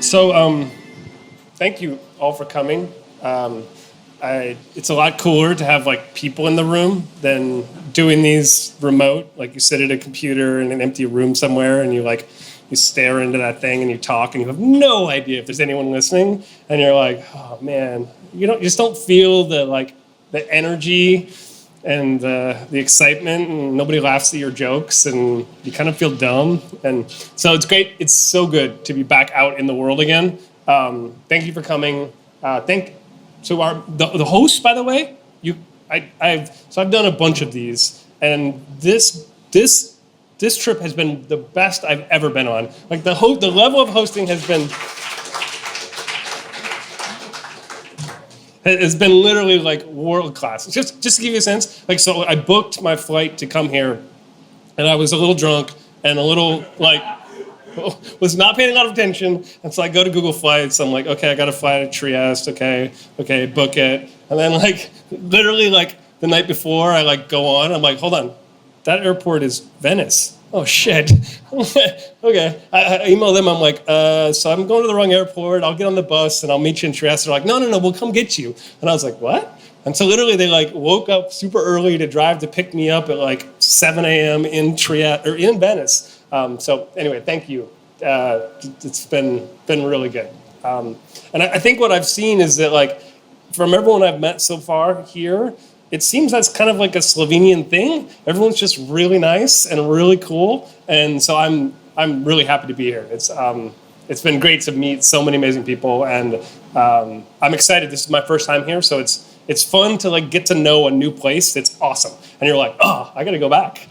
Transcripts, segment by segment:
So, thank you all for coming. It's a lot cooler to have like people in the room than doing these remote. Like you sit at a computer in an empty room somewhere and you stare into that thing and you talk and you have no idea if there's anyone listening. And you're like, oh man, you just don't feel the energy and the excitement, and nobody laughs at your jokes, and you kind of feel dumb. And so it's great. It's so good to be back out in the world again. Thank you for coming. So the host, by the way, I've done a bunch of these, and this trip has been the best I've ever been on. Like the level of hosting has been literally like world class. Just to give you a sense, so I booked my flight to come here, and I was a little drunk and a little was not paying a lot of attention, and so I go to Google Flights. I'm like, okay, I got a flight at Trieste. Okay, book it. And then literally the night before, I go on. I'm like, hold on, that airport is Venice. Oh shit. Okay. I email them. I'm like, so I'm going to the wrong airport. I'll get on the bus and I'll meet you in Trieste. They're like, no, we'll come get you. And I was like, what? And so literally they woke up super early to drive to pick me up at 7 a.m. in Trieste or in Venice. So anyway, thank you. It's been really good. And I think what I've seen is that from everyone I've met so far here, it seems that's kind of like a Slovenian thing. Everyone's just really nice and really cool. And so I'm really happy to be here. It's been great to meet so many amazing people, and I'm excited. This is my first time here, so it's fun to get to know a new place that's awesome. And you're like, oh, I got to go back.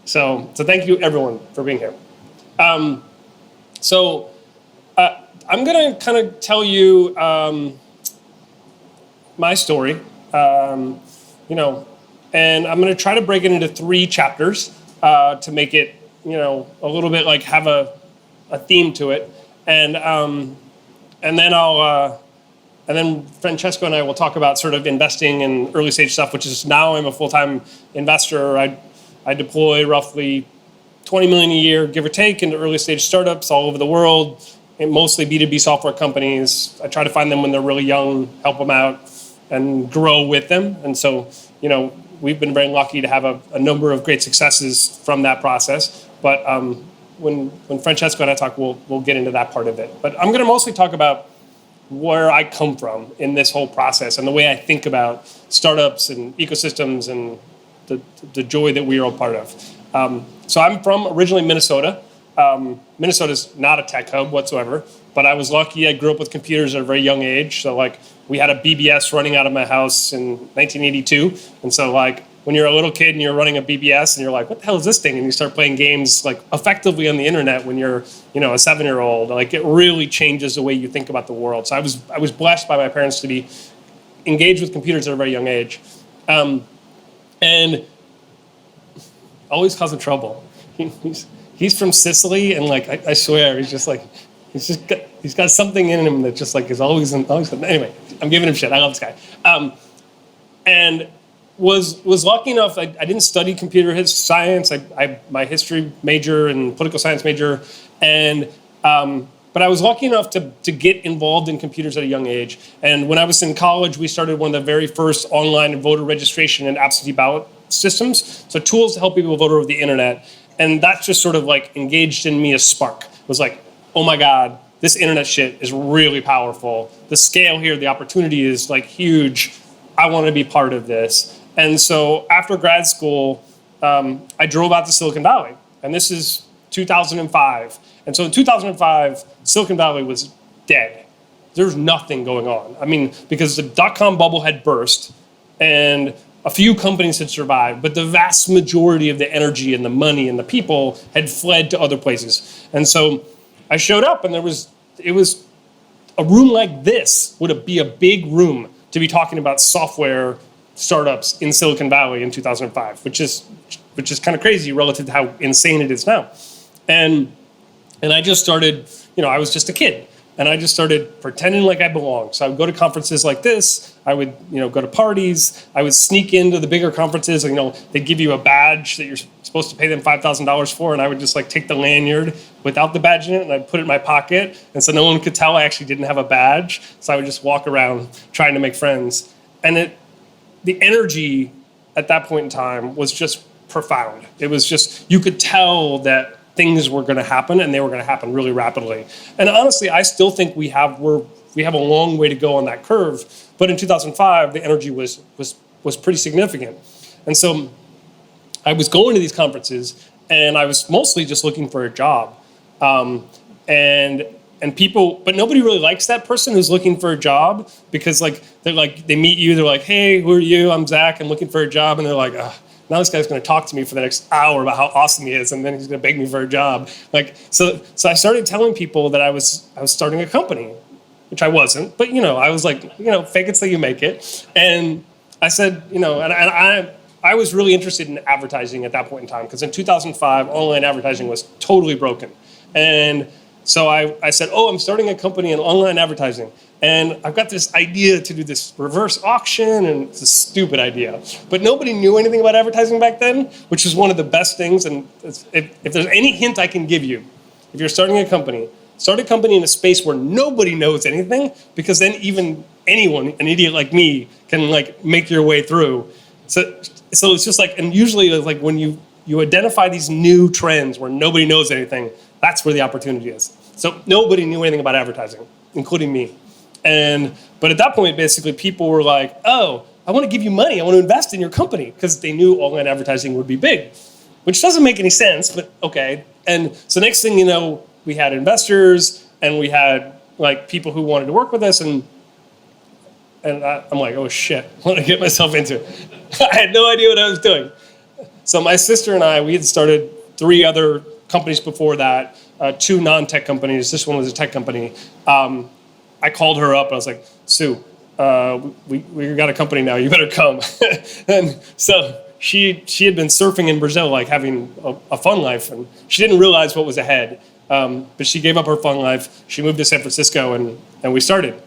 So thank you everyone for being here. So I'm gonna kind of tell you my story, and I'm gonna try to break it into 3 chapters to make it, a little bit have a theme to it, and then Francesco and I will talk about sort of investing in early stage stuff, which is now I'm a full-time investor. I deploy roughly 20 million a year, give or take, into early stage startups all over the world, and mostly B2B software companies. I try to find them when they're really young, help them out, and grow with them. And so, we've been very lucky to have a number of great successes from that process. But when Francesco and I talk, we'll get into that part of it. But I'm going to mostly talk about where I come from in this whole process and the way I think about startups and ecosystems and the joy that we are all part of. So I'm from originally Minnesota. Minnesota's not a tech hub whatsoever, but I was lucky. I grew up with computers at a very young age. So we had a BBS running out of my house in 1982. And so when you're a little kid and you're running a BBS and you're like, what the hell is this thing? And you start playing games effectively on the internet when you're, a 7-year-old, it really changes the way you think about the world. So I was blessed by my parents to be engaged with computers at a very young age. And always causing trouble. He's from Sicily, and I swear he's got something in him that just is always anyway. I'm giving him shit. I love this guy. And was lucky enough. I didn't study computer science. My history major and political science major, and but I was lucky enough to get involved in computers at a young age. And when I was in college, we started one of the very first online voter registration and absentee ballot systems. So tools to help people vote over the internet. And that just sort of engaged in me a spark. It was oh my God, this internet shit is really powerful. The scale here, the opportunity is huge. I want to be part of this. And so after grad school, I drove out to Silicon Valley. And this is 2005. And so in 2005, Silicon Valley was dead. There's nothing going on. I mean, because the dot-com bubble had burst and a few companies had survived, but the vast majority of the energy and the money and the people had fled to other places. And so I showed up, and it was a room like this would be a big room to be talking about software startups in Silicon Valley in 2005, which is kind of crazy relative to how insane it is now. And I just started, I was just a kid. And I just started pretending like I belonged. So I would go to conferences like this. I would, go to parties. I would sneak into the bigger conferences. They'd give you a badge that you're supposed to pay them $5,000 for. And I would just take the lanyard without the badge in it, and I'd put it in my pocket. And so no one could tell I actually didn't have a badge. So I would just walk around trying to make friends. And the energy at that point in time was just profound. It was just, you could tell that things were going to happen, and they were going to happen really rapidly. And honestly, I still think we have a long way to go on that curve. But in 2005, the energy was pretty significant. And so I was going to these conferences, and I was mostly just looking for a job. And people, but nobody really likes that person who's looking for a job, because they meet you, they're like, hey, who are you? I'm Zach, I'm looking for a job. And they're like, now this guy's going to talk to me for the next hour about how awesome he is, and then he's going to beg me for a job. So I started telling people that I was starting a company, which I wasn't, but I was like, fake it till you make it. And I said, and I was really interested in advertising at that point in time, because in 2005, online advertising was totally broken. And so I said, I'm starting a company in online advertising, and I've got this idea to do this reverse auction, and it's a stupid idea. But nobody knew anything about advertising back then, which is one of the best things. And if there's any hint I can give you, if you're starting a company, start a company in a space where nobody knows anything, because then even anyone, an idiot like me, can make your way through. So it's just and usually when you identify these new trends where nobody knows anything, that's where the opportunity is. So nobody knew anything about advertising, including me. But at that point, basically, people were like, I want to give you money. I want to invest in your company, because they knew online advertising would be big, which doesn't make any sense, but okay. And so next thing you know, we had investors, and we had people who wanted to work with us, and I'm like, oh shit, what did I get myself into? I had no idea what I was doing. So my sister and I, we had started 3 other companies before that, 2 non-tech companies. This one was a tech company. I called her up, and I was like, Sue, we got a company now. You better come. And so she had been surfing in Brazil, having a fun life, and she didn't realize what was ahead. But she gave up her fun life. She moved to San Francisco, and we started.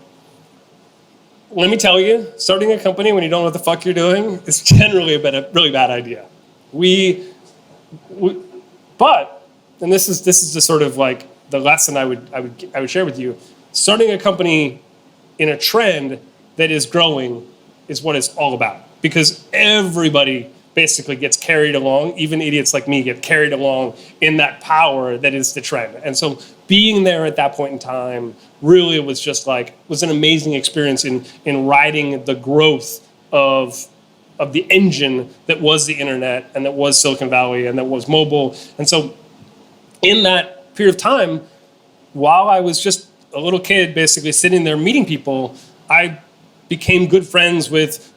Let me tell you, starting a company when you don't know what the fuck you're doing is generally a really bad idea. But this is the sort of the lesson I would share with you. Starting a company in a trend that is growing is what it's all about, because everybody basically gets carried along. Even idiots like me get carried along in that power that is the trend. And so being there at that point in time really was just was an amazing experience in riding the growth of the engine that was the internet, and that was Silicon Valley, and that was mobile. And so in that period of time, while I was just a little kid basically sitting there meeting people, I became good friends with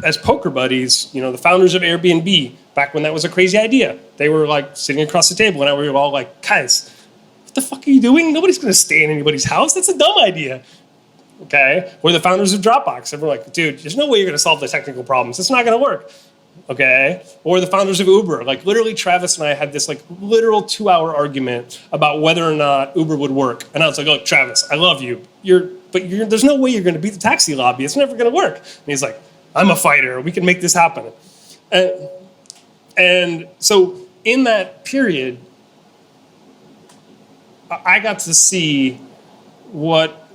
as poker buddies, the founders of Airbnb, back when that was a crazy idea. They were sitting across the table, and we were all like, guys, what the fuck are you doing? Nobody's going to stay in anybody's house. That's a dumb idea. Okay? We're the founders of Dropbox. And we're like, dude, there's no way you're going to solve the technical problems. It's not going to work. Okay? Or the founders of Uber. Literally, Travis and I had this literal 2-hour argument about whether or not Uber would work. And I was like, look, Travis, I love you. There's no way you're going to beat the taxi lobby. It's never going to work. And he's like, I'm a fighter. We can make this happen. And so in that period, I got to see what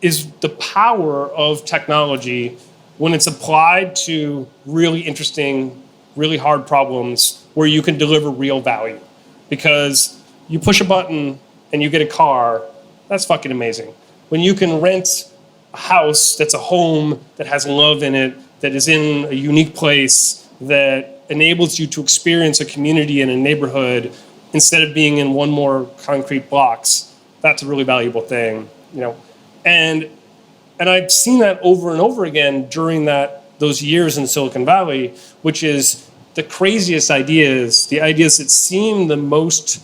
is the power of technology when it's applied to really interesting, really hard problems where you can deliver real value. Because you push a button and you get a car, that's fucking amazing. When you can rent a house that's a home that has love in it, that is in a unique place, that enables you to experience a community and a neighborhood instead of being in one more concrete box, that's a really valuable thing, And I've seen that over and over again during those years in Silicon Valley, which is the craziest ideas, the ideas that seem the most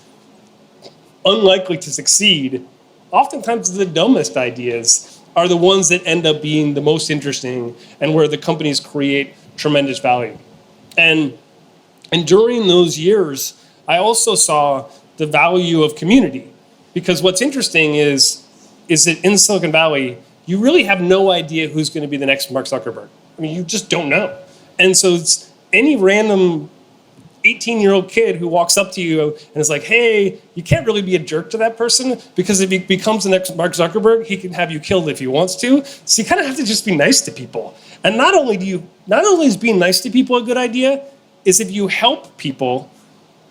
unlikely to succeed, oftentimes the dumbest ideas are the ones that end up being the most interesting and where the companies create tremendous value. And during those years, I also saw the value of community, because what's interesting is is that in Silicon Valley, you really have no idea who's going to be the next Mark Zuckerberg. I mean, you just don't know. And so it's any random 18-year-old kid who walks up to you and is like, hey, you can't really be a jerk to that person, because if he becomes the next Mark Zuckerberg, he can have you killed if he wants to. So you kind of have to just be nice to people. And not only is being nice to people a good idea, is if you help people,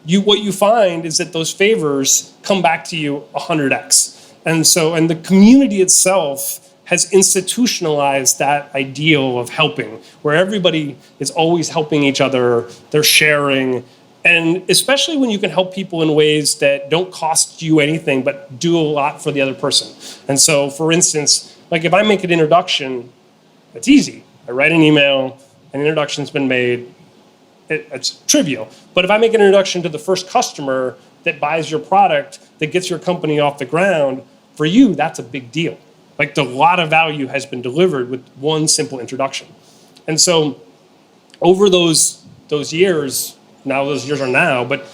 what you find is that those favors come back to you 100x. And the community itself has institutionalized that ideal of helping, where everybody is always helping each other, they're sharing, and especially when you can help people in ways that don't cost you anything but do a lot for the other person. And so, for instance, like if I make an introduction, it's easy. I write an email, an introduction's been made, it's trivial. But if I make an introduction to the first customer that buys your product, that gets your company off the ground, for you, that's a big deal. Like a lot of value has been delivered with one simple introduction. And so over those years, now those years are now, but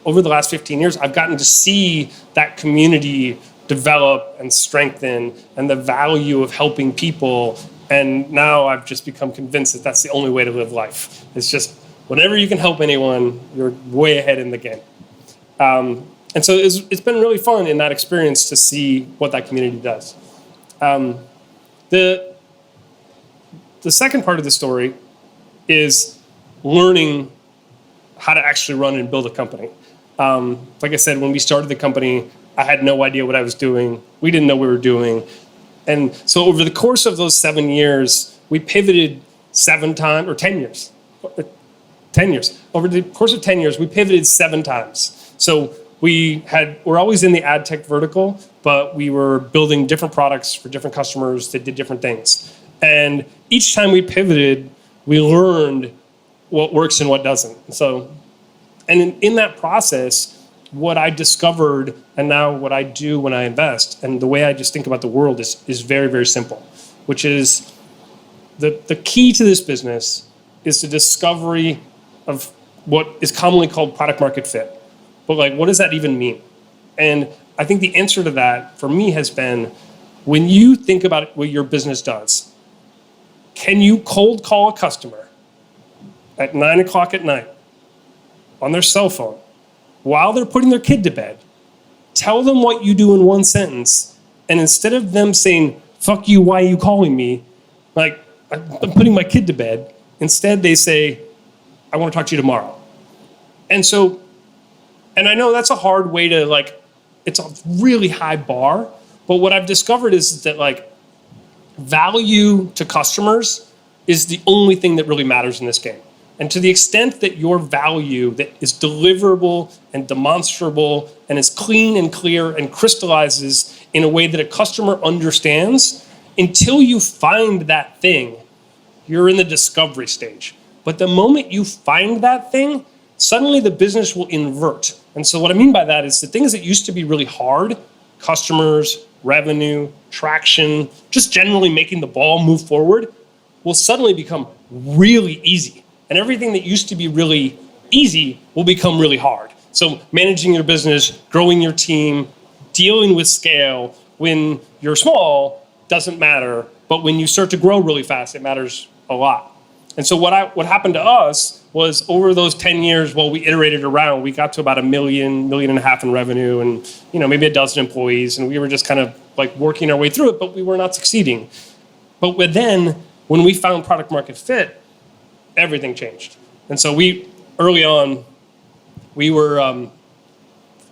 over the last 15 years, I've gotten to see that community develop and strengthen and the value of helping people. And now I've just become convinced that that's the only way to live life. It's just whenever you can help anyone, you're way ahead in the game. And so it's been really fun in that experience to see what that community does. The second part of the story is learning how to actually run and build a company. Like I said, when we started the company, I had no idea what I was doing. We didn't know what we were doing. And so over the course of those 7 years, we pivoted 7 times, or 10 years. 10 years. Over the course of 10 years, we pivoted 7 times. So we're always in the ad tech vertical, but we were building different products for different customers that did different things. And each time we pivoted, we learned what works and what doesn't. And in that process, what I discovered and now what I do when I invest and the way I just think about the world is very, very simple, which is the key to this business is the discovery of what is commonly called product market fit. But like, what does that even mean? And I think the answer to that for me has been, when you think about what your business does, can you cold call a customer at 9 o'clock at night on their cell phone while they're putting their kid to bed, tell them what you do in one sentence, and instead of them saying, fuck you, why are you calling me? Like, I'm putting my kid to bed. Instead, they say, I want to talk to you tomorrow. And I know that's a hard way to, like, it's a really high bar, but what I've discovered is that, like, value to customers is the only thing that really matters in this game. And to the extent that your value that is deliverable and demonstrable and is clean and clear and crystallizes in a way that a customer understands, until you find that thing, you're in the discovery stage. But the moment you find that thing, suddenly the business will invert. And so what I mean by that is the things that used to be really hard, customers, revenue, traction, just generally making the ball move forward, will suddenly become really easy. And everything that used to be really easy will become really hard. So managing your business, growing your team, dealing with scale when you're small doesn't matter, but when you start to grow really fast, it matters a lot. And so what happened to us was over those 10 years, while we iterated around, we got to about $1.5 million in revenue and maybe a dozen employees, and we were just kind of like working our way through it, but we were not succeeding. But then when we found product market fit, everything changed. And so early on,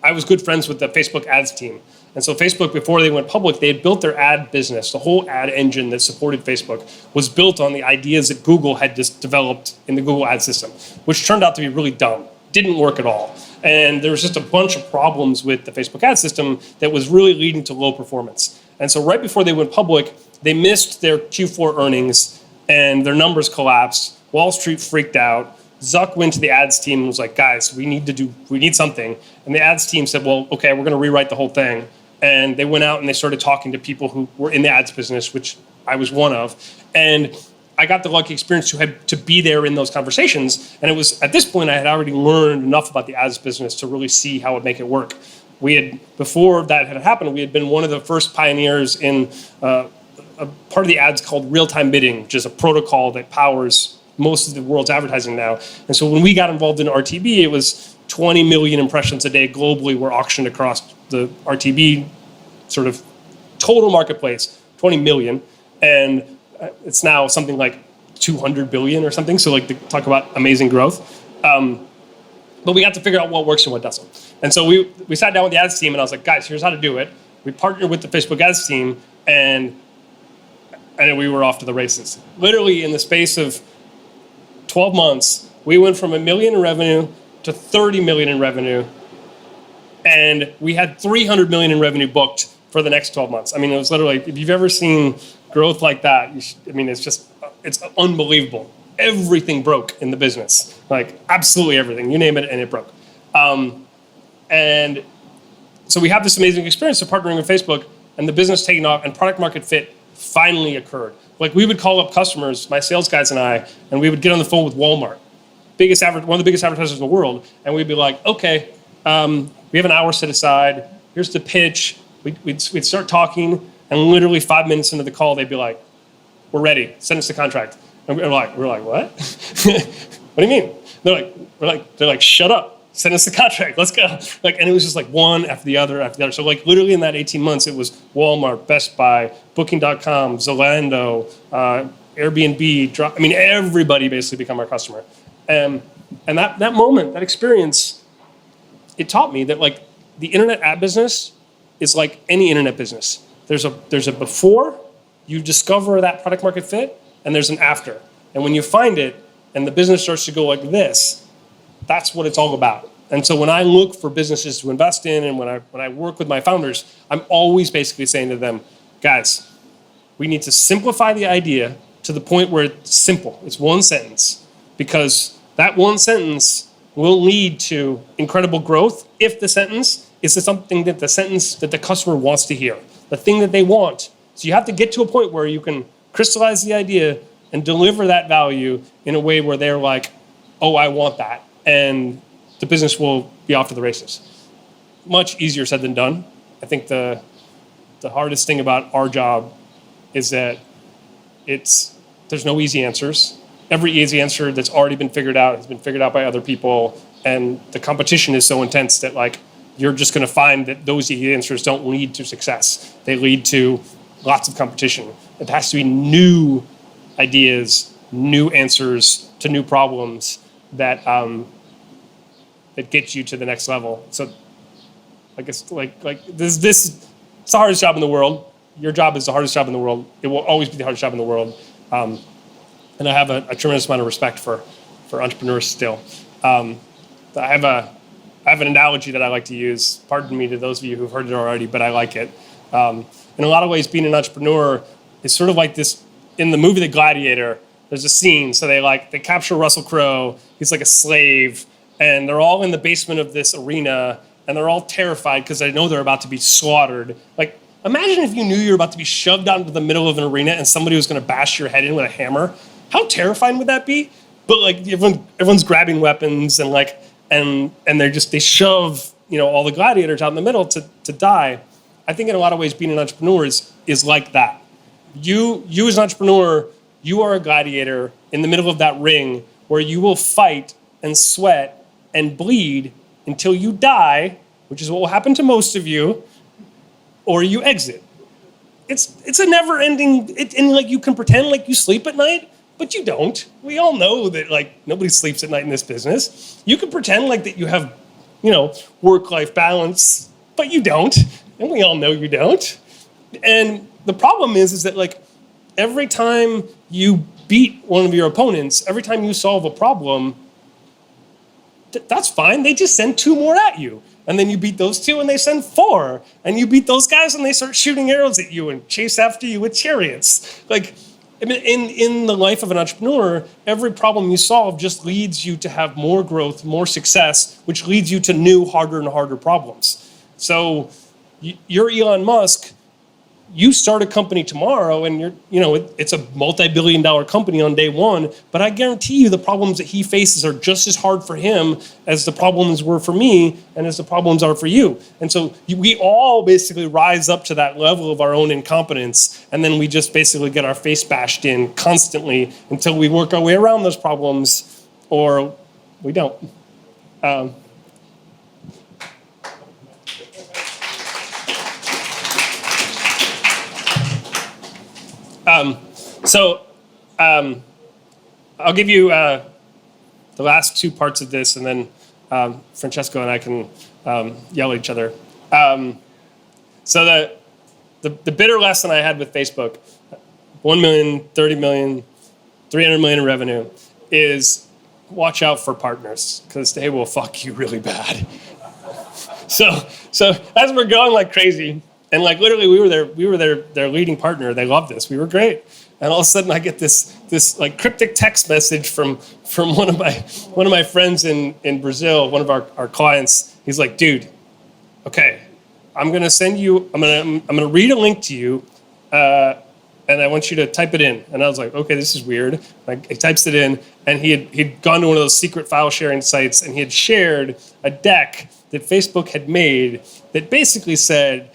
I was good friends with the Facebook ads team. And so Facebook, before they went public, they had built their ad business. The whole ad engine that supported Facebook was built on the ideas that Google had just developed in the Google ad system, which turned out to be really dumb. Didn't work at all. And there was just a bunch of problems with the Facebook ad system that was really leading to low performance. And so right before they went public, they missed their Q4 earnings and their numbers collapsed. Wall Street freaked out. Zuck went to the ads team and was like, guys, we need something. And the ads team said, well, okay, we're going to rewrite the whole thing. And they went out and they started talking to people who were in the ads business, which I was one of. And I got the lucky experience to be there in those conversations. And it was at this point I had already learned enough about the ads business to really see how it would make it work. before that had happened, we had been one of the first pioneers in a part of the ads called real-time bidding, which is a protocol that powers most of the world's advertising now. And so when we got involved in RTB, it was 20 million impressions a day globally were auctioned across the RTB sort of total marketplace, 20 million. And it's now something like 200 billion or something. So like, talk about amazing growth. But we got to figure out what works and what doesn't. And so we sat down with the ads team and I was like, guys, here's how to do it. We partnered with the Facebook ads team and we were off to the races. Literally in the space of 12 months, we went from $1 million in revenue to 30 million in revenue. And we had 300 million in revenue booked for the next 12 months. I mean, it was literally, if you've ever seen growth like that, it's unbelievable. Everything broke in the business, like absolutely everything, you name it, and it broke. And so we have this amazing experience of partnering with Facebook and the business taking off and product market fit finally occurred. Like we would call up customers, my sales guys and I, and we would get on the phone with Walmart, one of the biggest advertisers in the world, and we'd be like, okay, we have an hour set aside, here's the pitch. We'd start talking, and literally 5 minutes into the call, they'd be like, we're ready, send us the contract. And we're like, what? What do you mean? They're like, shut up, send us the contract, let's go. Like, and it was just like one after the other. So like literally in that 18 months, it was Walmart, Best Buy, Booking.com, Zalando, Airbnb, everybody basically become our customer. And that moment, that experience, it taught me that like the internet ad business is like any internet business. There's a before you discover that product market fit, and there's an after. And when you find it and the business starts to go like this, that's what it's all about. And so when I look for businesses to invest in and when I work with my founders, I'm always basically saying to them, guys, we need to simplify the idea to the point where it's simple. It's one sentence, because that one sentence will lead to incredible growth if the sentence is something that the customer wants to hear, the thing that they want. So you have to get to a point where you can crystallize the idea and deliver that value in a way where they're like, oh, I want that. And the business will be off to the races. Much easier said than done. I think the hardest thing about our job is that there's no easy answers. Every easy answer that's already been figured out has been figured out by other people. And the competition is so intense that like, you're just going to find that those easy answers don't lead to success. They lead to lots of competition. It has to be new ideas, new answers to new problems that get you to the next level. So I guess like this it's the hardest job in the world. Your job is the hardest job in the world. It will always be the hardest job in the world. And I have a tremendous amount of respect for entrepreneurs still. I have an analogy that I like to use. Pardon me to those of you who've heard it already, but I like it. In a lot of ways, being an entrepreneur is sort of like this. In the movie The Gladiator, there's a scene. So they capture Russell Crowe. He's like a slave, and they're all in the basement of this arena, and they're all terrified because they know they're about to be slaughtered. Like, imagine if you knew you were about to be shoved out into the middle of an arena and somebody was going to bash your head in with a hammer. How terrifying would that be? But like everyone's grabbing weapons and like. And they shove, all the gladiators out in the middle to die. I think in a lot of ways being an entrepreneur is like that. You as an entrepreneur, you are a gladiator in the middle of that ring where you will fight and sweat and bleed until you die, which is what will happen to most of you, or you exit. It's a never ending, and like you can pretend like you sleep at night, but you don't. We all know that like nobody sleeps at night in this business. You can pretend like that you have, work-life balance, but you don't. And we all know you don't. And the problem is that like every time you beat one of your opponents, every time you solve a problem, that's fine. They just send 2 more at you. And then you beat those 2 and they send 4. And you beat those guys and they start shooting arrows at you and chase after you with chariots. Like, in the life of an entrepreneur, every problem you solve just leads you to have more growth, more success, which leads you to new, harder and harder problems. So you're Elon Musk, you start a company tomorrow and it's a multi-billion-dollar company on day one, but I guarantee you the problems that he faces are just as hard for him as the problems were for me and as the problems are for you. And so we all basically rise up to that level of our own incompetence, and then we just basically get our face bashed in constantly until we work our way around those problems, or we don't. I'll give you the last two parts of this, and then Francesco and I can yell at each other. So the bitter lesson I had with Facebook, 1 million, 30 million, 300 million in revenue, is watch out for partners, because they will fuck you really bad. So as we're going like crazy, and like literally we were their leading partner. They loved us. We were great. And all of a sudden I get this like cryptic text message from one of my friends in Brazil, one of our clients. He's like, dude, okay, I'm gonna read a link to you, and I want you to type it in. And I was like, okay, this is weird. Like, he types it in, and he'd gone to one of those secret file sharing sites, and he had shared a deck that Facebook had made that basically said,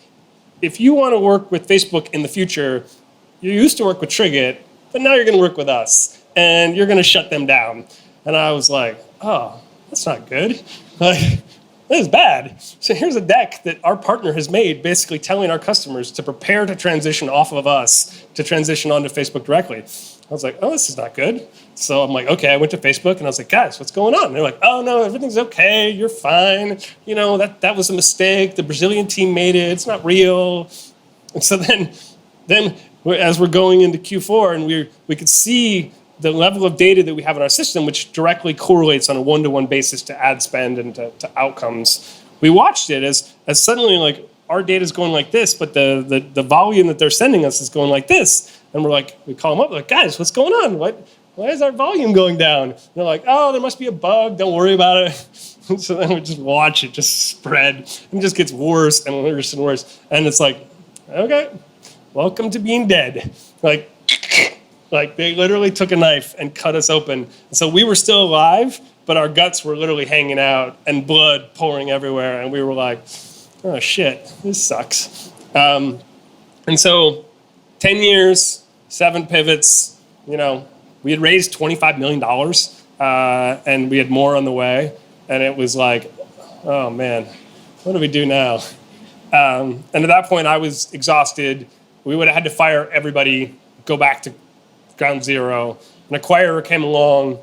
if you want to work with Facebook in the future, you used to work with Trigit, but now you're going to work with us, and you're going to shut them down. And I was like, oh, that's not good. Like, that is bad. So here's a deck that our partner has made, basically telling our customers to prepare to transition off of us to transition onto Facebook directly. I was like, oh, this is not good. So I'm like, okay, I went to Facebook and I was like, guys, what's going on? And they're like, oh, no, everything's okay. You're fine. That was a mistake. The Brazilian team made it. It's not real. And so then as we're going into Q4, and we could see the level of data that we have in our system, which directly correlates on a one-to-one basis to ad spend and to outcomes. We watched it as suddenly like our data is going like this, but the volume that they're sending us is going like this. And we call them up, like, guys, what's going on? Why is our volume going down? And they're like, oh, there must be a bug. Don't worry about it. So then we just watch it just spread, and it just gets worse and worse and worse. And it's like, okay, welcome to being dead. Like they literally took a knife and cut us open. And so we were still alive, but our guts were literally hanging out and blood pouring everywhere. And we were like, oh shit, this sucks. And so 10 years, 7 pivots, we had raised $25 million, and we had more on the way. And it was like, oh man, what do we do now? And at that point I was exhausted. We would have had to fire everybody, go back to ground zero. An acquirer came along,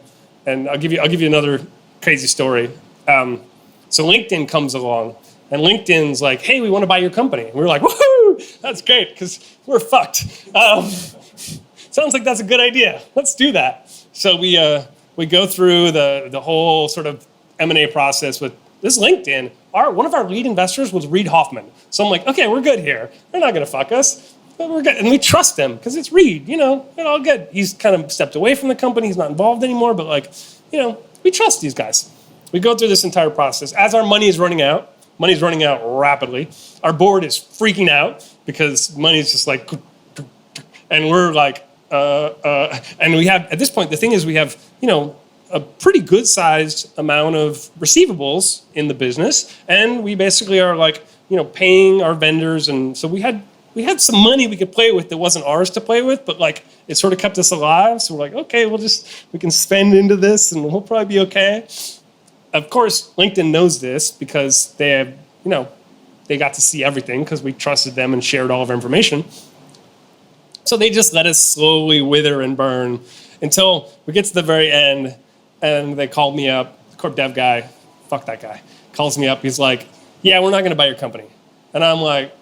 and I'll give you another crazy story. So LinkedIn comes along, and LinkedIn's like, hey, we want to buy your company. And we were like, woohoo, that's great, because we're fucked. Sounds like that's a good idea. Let's do that. So we go through the whole sort of M&A process with this LinkedIn. One of our lead investors was Reid Hoffman. So I'm like, okay, we're good here. They're not going to fuck us. But we're good. And we trust him because it's Reid, they're all good. He's kind of stepped away from the company. He's not involved anymore, but we trust these guys. We go through this entire process. As our money's running out rapidly. Our board is freaking out because money's just like, and we're like, and we have, at this point, the thing is we have, a pretty good sized amount of receivables in the business. And we basically are like, paying our vendors. And so we had some money we could play with that wasn't ours to play with, but like it sort of kept us alive. So we're like, okay, we can spend into this and we'll probably be okay. Of course, LinkedIn knows this because they have, they got to see everything because we trusted them and shared all of our information. So they just let us slowly wither and burn until we get to the very end, and they called me up, the corp dev guy, fuck that guy, calls me up. He's like, yeah, we're not going to buy your company. And I'm like,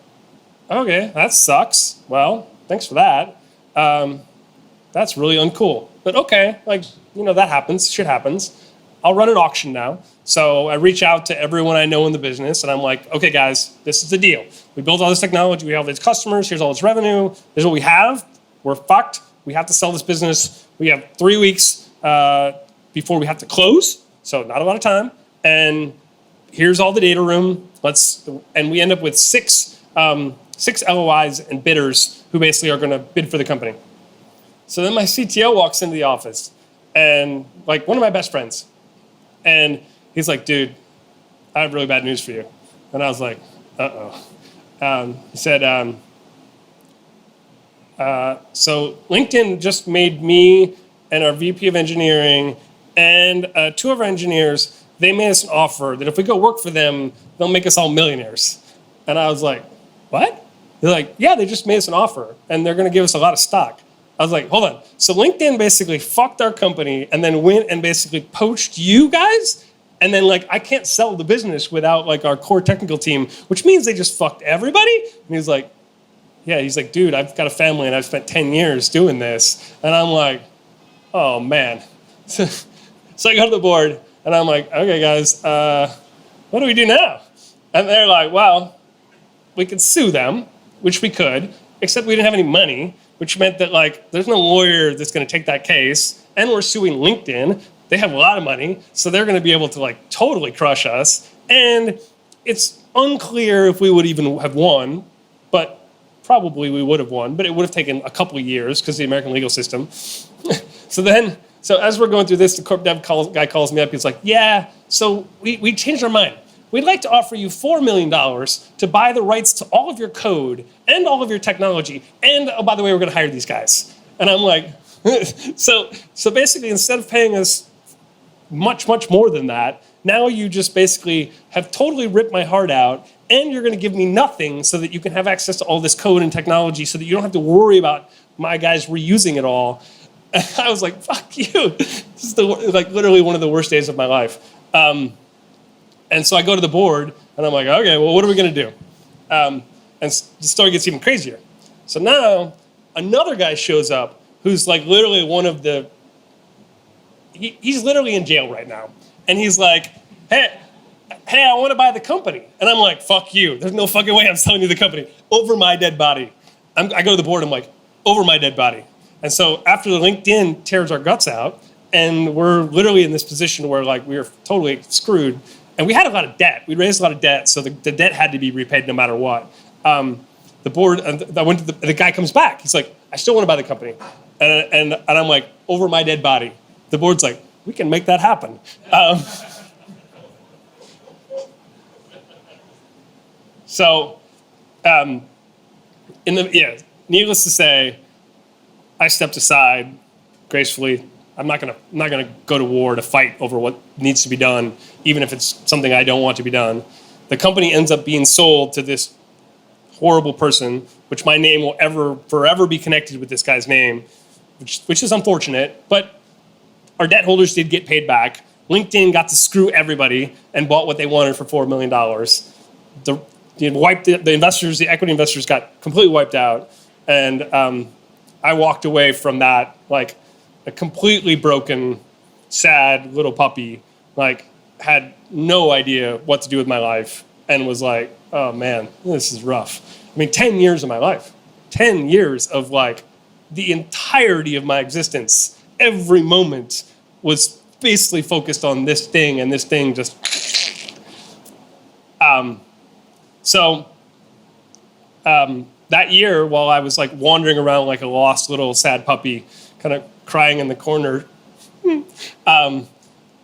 okay, that sucks. Well, thanks for that. That's really uncool. But okay, that happens. Shit happens. I'll run an auction now. So I reach out to everyone I know in the business, and I'm like, okay, guys, this is the deal. We built all this technology. We have all these customers. Here's all this revenue. Here's what we have. We're fucked. We have to sell this business. We have 3 weeks before we have to close. So not a lot of time. And here's all the data room. And we end up with 6 6 LOIs and bidders who basically are going to bid for the company. So then my CTO walks into the office, and like one of my best friends, and he's like, dude, I have really bad news for you. And I was like, uh-oh. He said, so LinkedIn just made me and our VP of engineering and 2 of our engineers, they made us an offer that if we go work for them, they'll make us all millionaires. And I was like, what? They're like, yeah, they just made us an offer and they're going to give us a lot of stock. I was like, hold on. So LinkedIn basically fucked our company and then went and basically poached you guys? And then like, I can't sell the business without like our core technical team, which means they just fucked everybody? And he's like, yeah, he's like, dude, I've got a family and I've spent 10 years doing this. And I'm like, oh man. So I go to the board and I'm like, okay guys, what do we do now? And they're like, well, we could sue them, which we could, except we didn't have any money, which meant that like, there's no lawyer that's gonna take that case. And we're suing LinkedIn. They have a lot of money, so they're gonna be able to like totally crush us. And it's unclear if we would even have won, but probably we would have won, but it would have taken a couple of years because the American legal system. So as we're going through this, the corp dev guy calls me up. He's like, yeah, so we changed our mind. We'd like to offer you $4 million to buy the rights to all of your code and all of your technology. And oh, by the way, we're going to hire these guys. And I'm like, so basically, instead of paying us much, much more than that, now you just basically have totally ripped my heart out, and you're going to give me nothing so that you can have access to all this code and technology so that you don't have to worry about my guys reusing it all. And I was like, fuck you. This is like literally one of the worst days of my life. And so I go to the board, and I'm like, okay, well, what are we going to do? And the story gets even crazier. So now another guy shows up who's like literally one of the, he's literally in jail right now. And he's like, hey, I want to buy the company. And I'm like, fuck you. There's no fucking way I'm selling you the company. Over my dead body. I go to the board, I'm like, over my dead body. And so after the LinkedIn tears our guts out, and we're literally in this position where like we were totally screwed, and we had a lot of debt. We raised a lot of debt, so the debt had to be repaid no matter what. The board, I went to the guy comes back. He's like, I still want to buy the company. And I'm like, over my dead body. The board's like, we can make that happen. Needless to say, I stepped aside gracefully. I'm not gonna go to war to fight over what needs to be done, even if it's something I don't want to be done. The company ends up being sold to this horrible person, which my name will forever be connected with this guy's name, which is unfortunate, but our debt holders did get paid back. LinkedIn got to screw everybody and bought what they wanted for $4 million. The investors, the equity investors got completely wiped out. And I walked away from that like a completely broken, sad little puppy, like had no idea what to do with my life and was like, oh man, this is rough. I mean, 10 years of my life, 10 years of like the entirety of my existence, every moment was basically focused on this thing, and this thing just, that year, while I was like wandering around like a lost little sad puppy, kind of crying in the corner,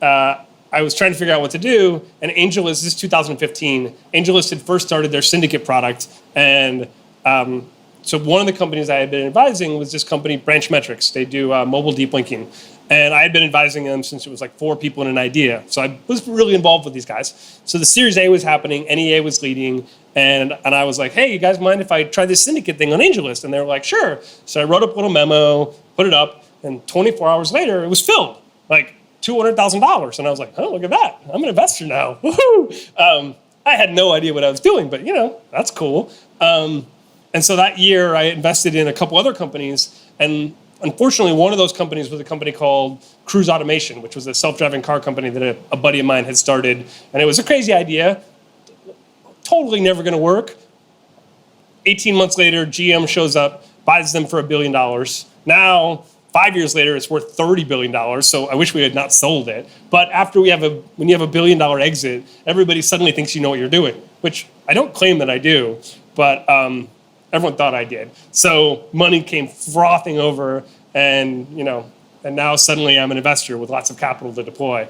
I was trying to figure out what to do. And AngelList, this is 2015, AngelList had first started their syndicate product. And so one of the companies I had been advising was this company, Branch Metrics. They do mobile deep linking. And I had been advising them since it was like 4 people and an idea. So I was really involved with these guys. So the Series A was happening, NEA was leading, and I was like, hey, you guys mind if I try this syndicate thing on AngelList? And they were like, sure. So I wrote up a little memo, put it up, and 24 hours later, it was filled, like $200,000. And I was like, oh, look at that. I'm an investor now. Woohoo! I had no idea what I was doing, but that's cool. And so that year, I invested in a couple other companies, and unfortunately, one of those companies was a company called Cruise Automation, which was a self-driving car company that a buddy of mine had started. And it was a crazy idea, totally never going to work. 18 months later, GM shows up, buys them for $1 billion. Now, 5 years later, it's worth $30 billion. So I wish we had not sold it. But when you have a $1 billion exit, everybody suddenly thinks you know what you're doing, which I don't claim that I do. But Everyone thought I did. So money came frothing over, and and now suddenly I'm an investor with lots of capital to deploy.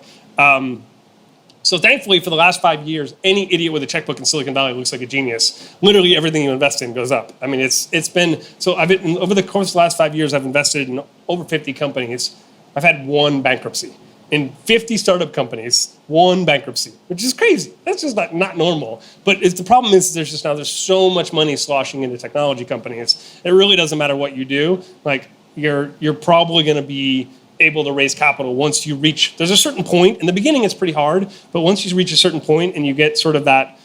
So thankfully, for the last 5 years, any idiot with a checkbook in Silicon Valley looks like a genius. Literally everything you invest in goes up. I mean, it's been, so over the course of the last 5 years, I've invested in over 50 companies. I've had one bankruptcy. In 50 startup companies, one bankruptcy, which is crazy. That's just not normal. But the problem is there's so much money sloshing into technology companies. It really doesn't matter what you do. Like, you're probably going to be able to raise capital once you reach, there's a certain point. In the beginning, it's pretty hard, but once you reach a certain point and you get sort of that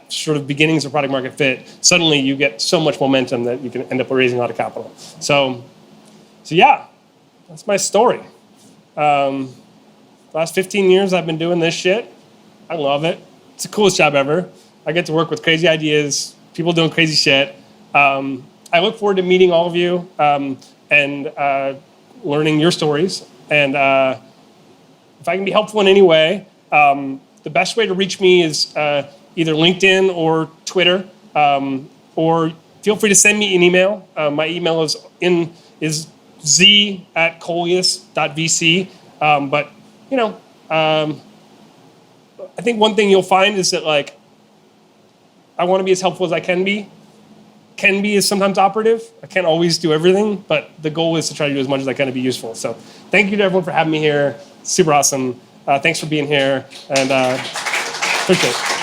sort of beginnings of product market fit, suddenly you get so much momentum that you can end up raising a lot of capital. So yeah, that's my story. Last 15 years, I've been doing this shit. I love it. It's the coolest job ever. I get to work with crazy ideas, people doing crazy shit. I look forward to meeting all of you and learning your stories. And if I can be helpful in any way, the best way to reach me is either LinkedIn or Twitter, or feel free to send me an email. My email is z@coelius.vc. But I think one thing you'll find is that, like, I want to be as helpful as I can be. Can be is sometimes operative. I can't always do everything, but the goal is to try to do as much as I can to be useful. So thank you to everyone for having me here. Super awesome. Thanks for being here, and appreciate it.